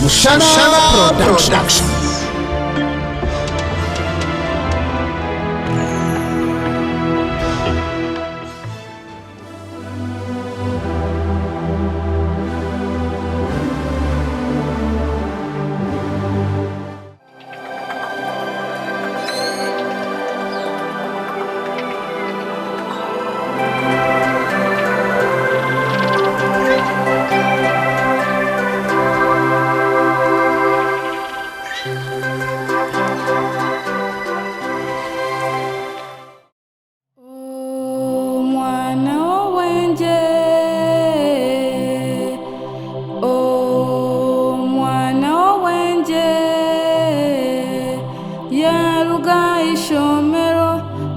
Mushana Production.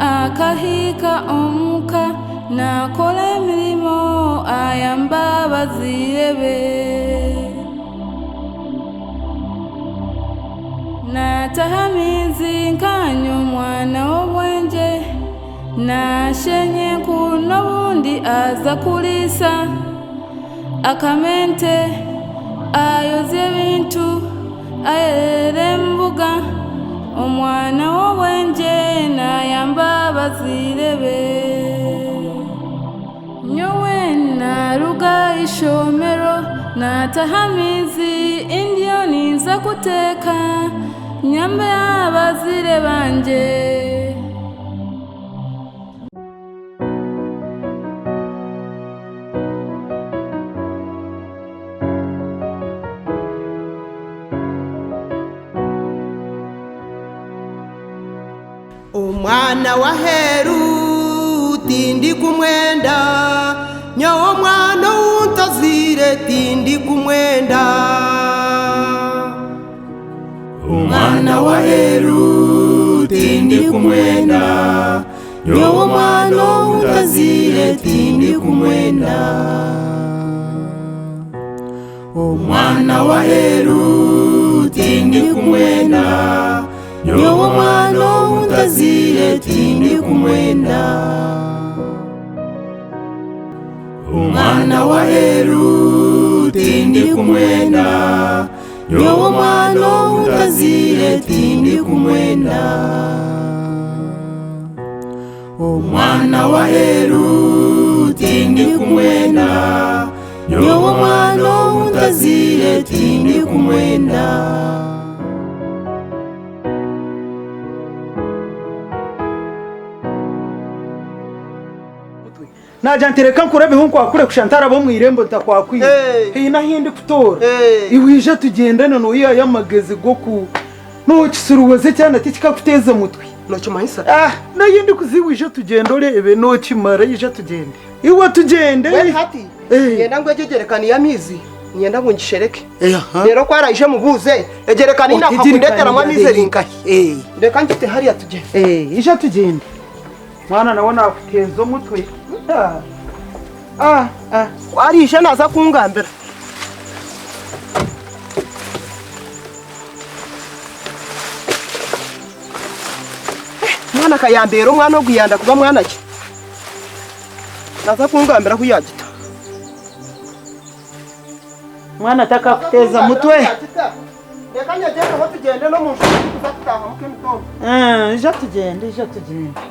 Akahika omuka nakola emirimo ayamba abazirebe natahamizi nkanyo omwana w'obwenje nashenye kuno bundi aza kulisa akamente ayozya ebintu ayerera embuga omwana w'obwenje nayamba abazirebe nyowe naruga ishomero natahamizi indyo niza kuteka nyambe abazire banje Omwana wa heru tindi kumwenda nyawo mwana untazire tindi kumwenda Omwana wa heru tindi kumwenda nyawo mwana untazire tindi kumwenda Omwana wa heru tindi kumwenda nyowo mwana untazire tindi kumwenda Omwana wa heru tindi kumwenda nyowo mwana untazire tindi kumwenda Omwana wa heru tindi kumwenda nyowo mwana untazire tindi kumwenda najantereka nkurabe hunko akure kushantara bo mwirembo ntakwakwiye hina hindi kutora iwije tugendana no yamagezi goku no kisuruweze cyane tikika kuteza mutwe no cyumahisa nayindi kuziwije tugenda urebe no kimara yije tugende iwe tugende we hati yenda ngo egerekani ya mizi nyenda ngo ngishereke rero kwarayije mubuze egerekani ndakakundetera mwamize rinkahi ndeka ngite hariya tugende ije tugende mwana nabona akutezo mutwe warishe naza kungambira mwana kayambera umwana oguyanda kuba mwana ki naza kungambira kuyagita mwana taka kuteza mutwe reka nyagende ho tugende no mu nshuro kuzataha muke mitondo ije tugende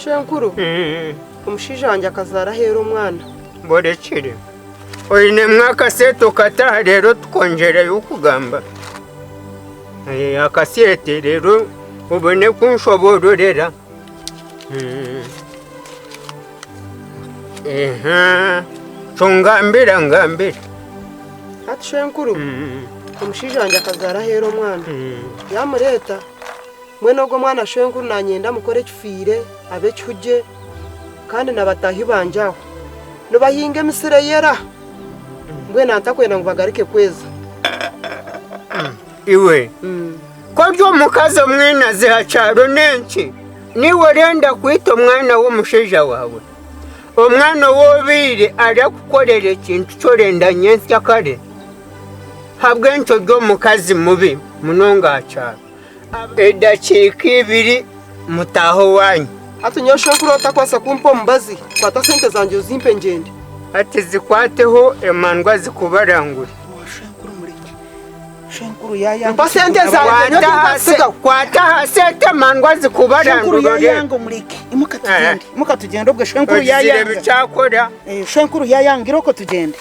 Shenkuru umushije wanjye akazara hera umwana borekire oyine mwaka seto kataha rero tukongereye ukugamba akasete rero ubone kunshobororera ngambira ati shenkuru umushije wanjye akazara hera umwana yamureta mwene ogwo mwana shenkuru nanyenda mukore kifire abe cyuje kandi nabatahi banjaho no bahinge misire yera ngwe nantakwenda ngo bagarike kweza iwe ko byo mukazo mwena zihacaro nenki niwe renda kwita umwana w'umushija wawe umwana wobire ari kukorera ikintu cyo renda nyensi yakare habwenco byo mukazi mubi munongacaro edakika ibiri mutaho wanyu atunyosha kurota kwasa kumpo mbazi kwata sente zanje uzimpe ngende ati zikwateho emandwa zikubarangure. Shenkuru yaya Mpa sente zanjye kwataha sente emandwa zikubarangure. Shenkuru yayango mureke imuka tugende ubwo shenkuru yayanga bicyakora. Shenkuru yayanga iroko tugende.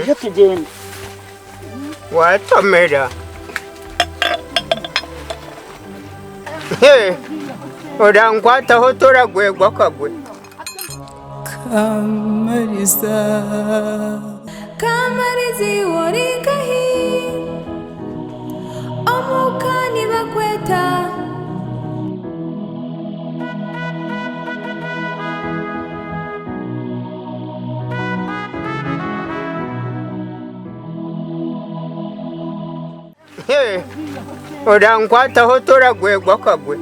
Iyo tugende watomera urankwataho turagwegwa kagwe. Kamariza waringahi omukani bakweta urankwataho turagwegwa kagwe.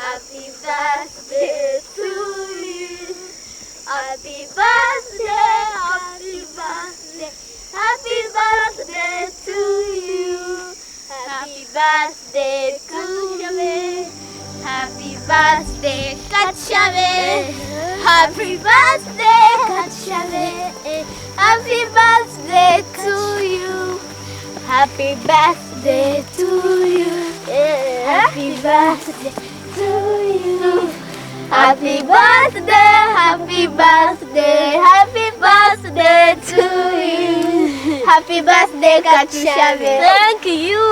Happy birthday to you. Happy birthday, happy birthday. Happy birthday to you. Happy birthday to you. Happy birthday, Kachave. Happy birthday, Kachave. Happy birthday to you. Happy birthday to you. Happy birthday to you. Happy birthday, happy birthday, happy birthday to you. Happy birthday, Kachave. Thank you.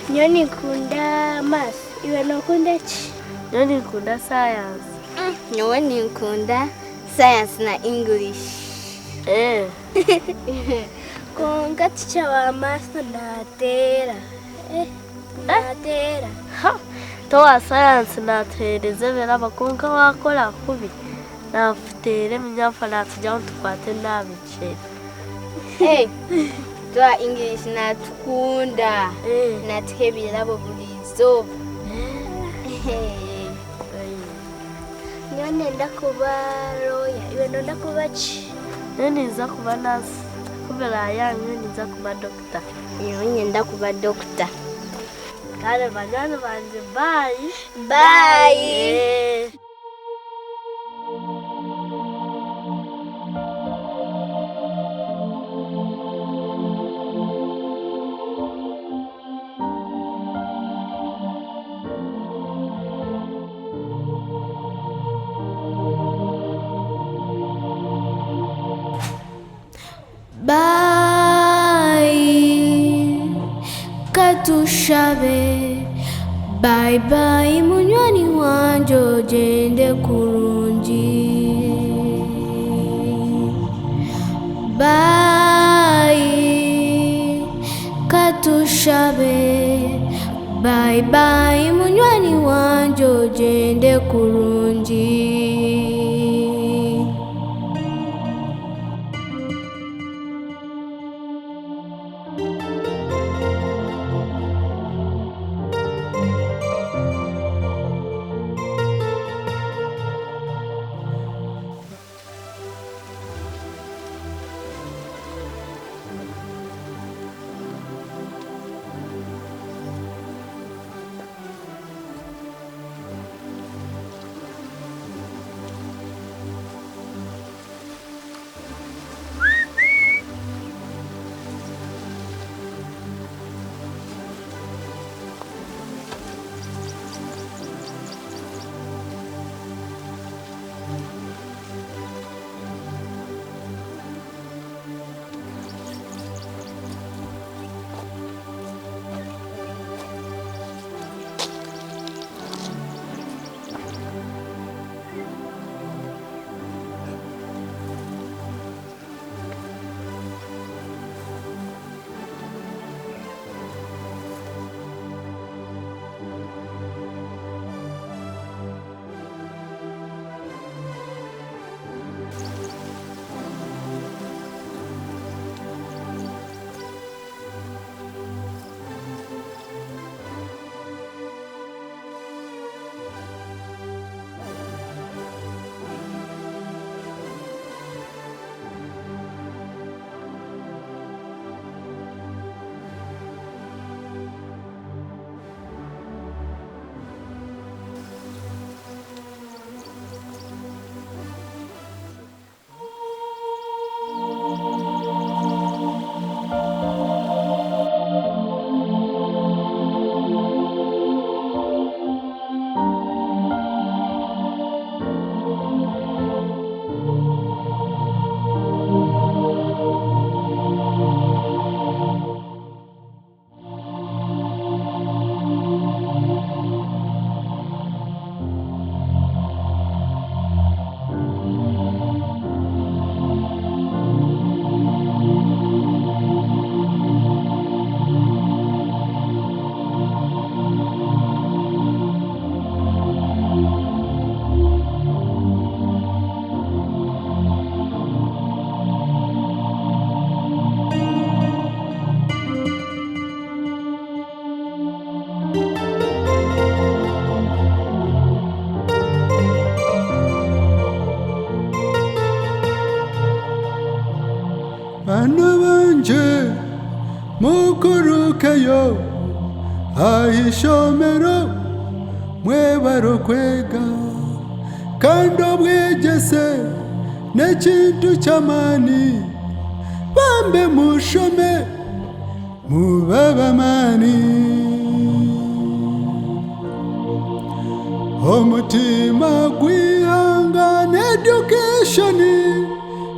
Nyoni kunda mas, iwe no kunda chi. Nyoni kunda science. Nyoni kunda science na English. Konga ticha wa master na tera. Natera. Towa science na tereze bera bakonka wakora kubi. Nafutere mnyafa natujya tukwate nabice. Twa English na tukunda. Na tukebira bo bulizo. Nyone ndakuba roya, iwe ndo ndakuba chi. Nyone nza kuba nurse. Kubera yanyu nza kuba doctor. Nyone ndakuba doctor. Kale banyana banje bye. Bye. Bye katushabe. Bye bye munywani wanje ogende kurungi. Bye katushabe. Bye bye munywani wanje ogende kurungi. ahishomero mwebaro kwega kandi obwegese n'ekintu ky'amaani bambe mushome mubabamaani omutima gw'ihanga n'education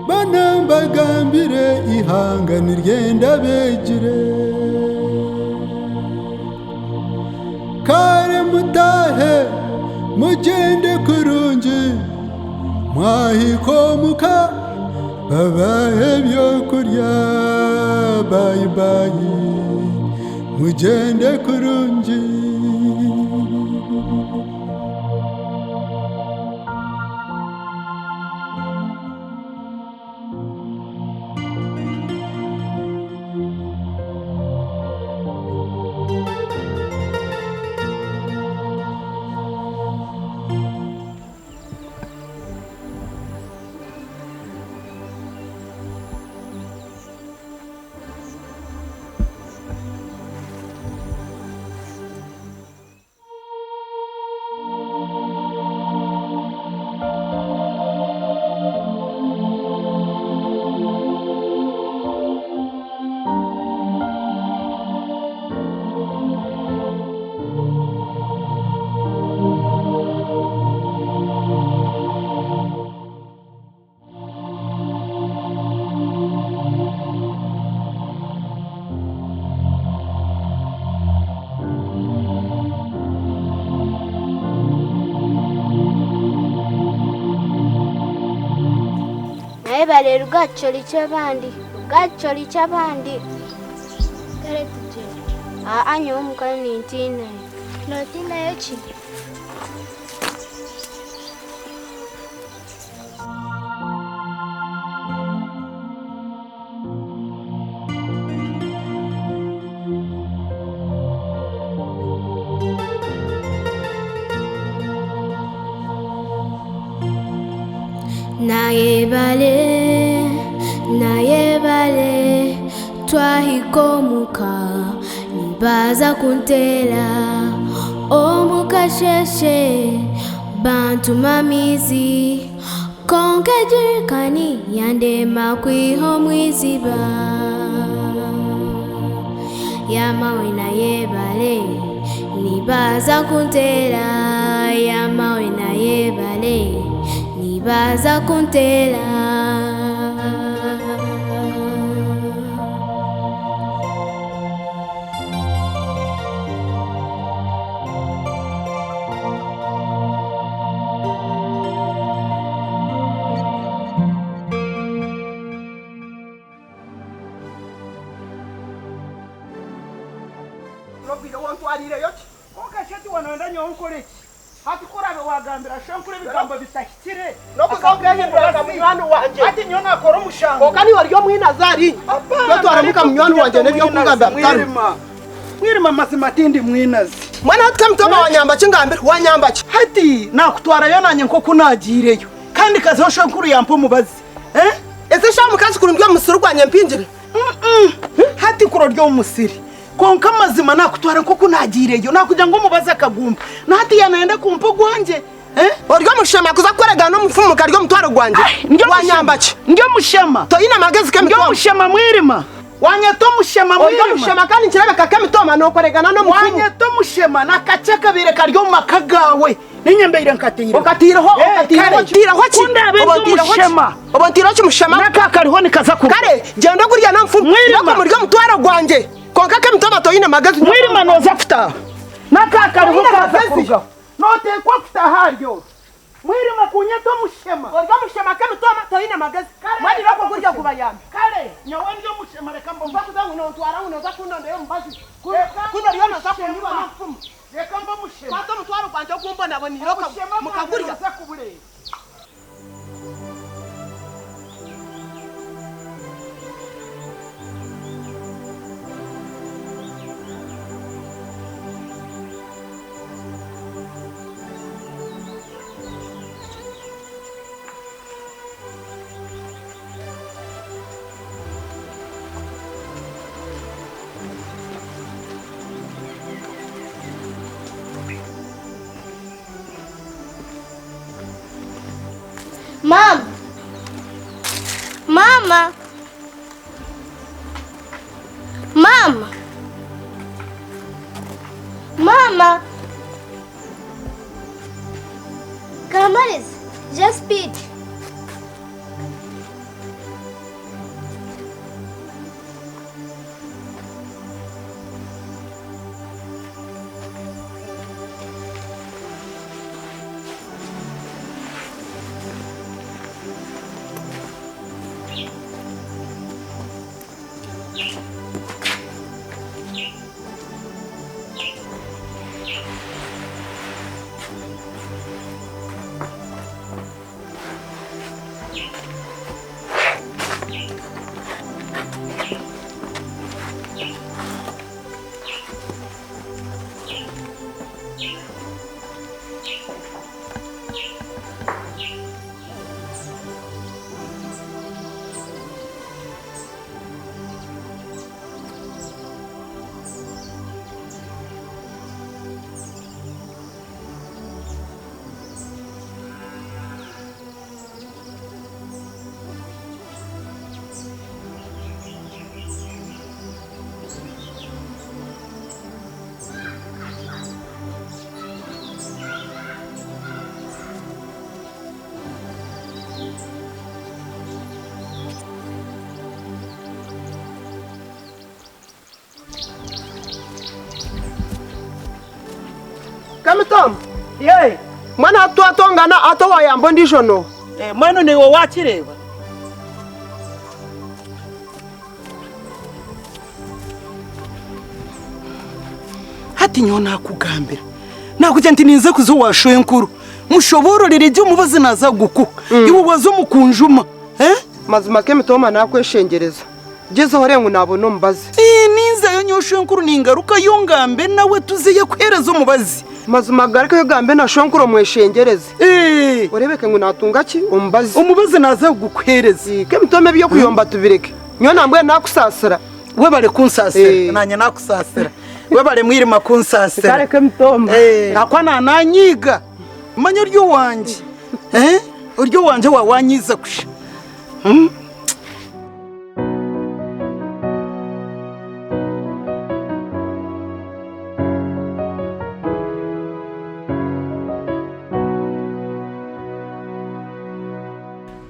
banambagambire ihanga niryenda begire kare mutahe mugende kurungi mwahikomuka babahe byokurya bayibayi mugende kurungi Bale rugacholi cy'abandi Kare tuje. anyo umukana nintine Notina yochi. Nayebale twahikomuka nibaza kuntera omukasheshe bantu mamizi konke jirikani yandema kwiho mwiziba yamawe nayebale nibaza kuntera yamawe nayebale nibaza kuntera Robira wantwarire yoki kokashati wanaenda nyonkoreki hati korabe wagambira shankure bigambo bitakitire no kuzongehindura munywani wanje hati nyona akora umushango kokani waryo mwinazari yo twaramuka munywani wanje nebyo kugamba mwirima mazimatindi mwinazi mwana hati mtoma wanyamba kingambira wanyamba ki hati nakutwara yo nanye nko kunagireyo kandi kazi ho shankuru yampa umubazi ese shamukazi kurundwa musuru gwanye mpinjire hati kuro ryo umusiri konka mazima nakutwara nko kunagireyo nakugira ngo mubaza akagumba nati yanaenda kumpa gwanje oryo mushema kuza kwerega no mufumu karyo mutwaro gwanje wanyambaki ndio mushema to ina magezi ke ndio mushema mwirima wanyeto mushema mwirima oryo mushema kandi kirebe kakame toma no kweregana no mufumu wanyeto mushema nakacheka bire karyo makagawe ninyembeire nkatira ukatiraho ukatiraho ki kundabe mushema obantiraho ki mushema nakakariho nikaza ku kare genda gurya no mufumu yako muryo mutwaro gwanje konka ke mutoma to ina magezi mwirima noza futa nakakariho kaza kuruga note kwa futa haryo mwirima kunyeto mushema oryo mushema ke mutoma to ina magezi mwadi rako gurya kubayamba kare nyawe ndio mushema reka mbomba kuzangu no twara unoza kunonde yo mbazi kuno ryo naza kunywa no mufumu reka mbo mushema kwato mutwaro gwanje kumbona boniroko mukagurya Mama. Mama. Mama. Mama. Kamariza, just speed. Kamitom. Ye. Mwana atongana atowa yambo ndishono. Mwenu ni wawachireba. Hati nyona kugambira. Nakuja nti ninze kuzo washoye nkuru. Mushobororere ryo mubazi naza guku. Iwo wazo mukunjuma. Mazima Kamitoma nakweshengereza. Jeze horengu nabona mbazi. Ninza yo nyoshoye nkuru ningaruka yongambe nawe tuziye kwereza umubazi. Mazima garika yo gambe na shonkuro mweshengereze. Urebeke ngo natunga ki umbazi. Umubazi naza gukwereza. Kamitoma byo kuyomba tubireke. Nyo nambwe nakusasira. We bale kunsasira nanye nakusasira. We bale mwirima kunsasira. Kare Kamitoma. Akwana nanyiga. Manyo ryo wanje. Uryo wanje wawanyiza kusha.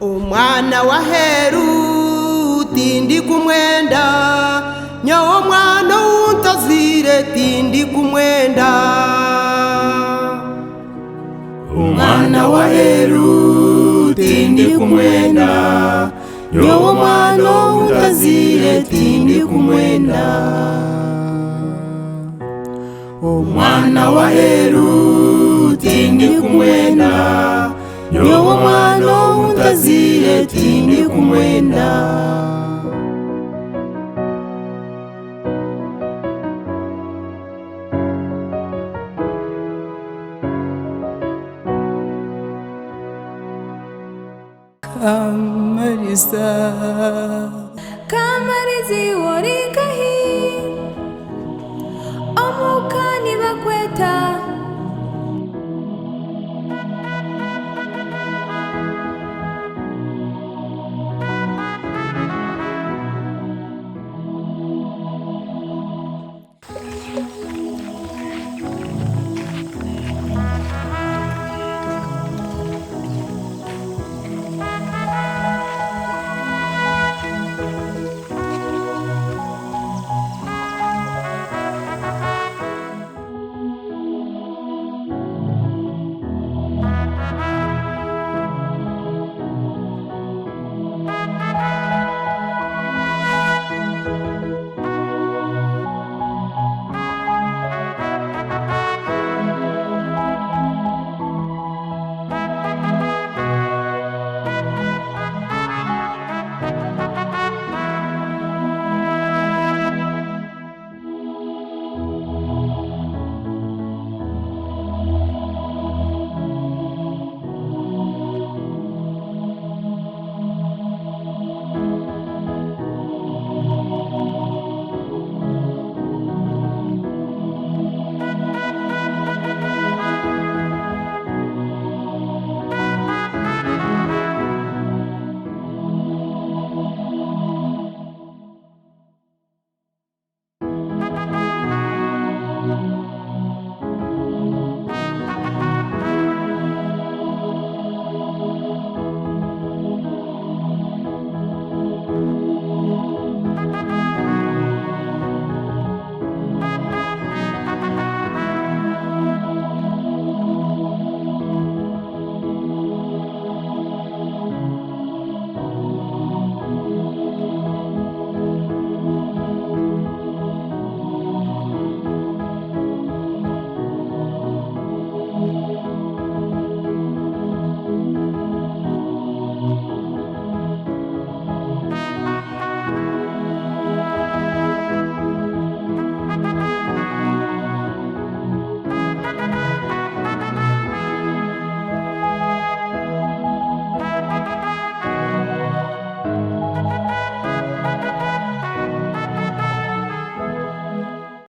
Omwana wa heru tindi kumwenda nyawo mwana untazire tindi kumwenda Omwana wa heru tindi kumwenda nyawo mwana untazire tindi kumwenda Omwana wa heru tindi kumwenda nyawo mwana untazire tindi kumwenda Kamariza Kamarizi warikahi Omuka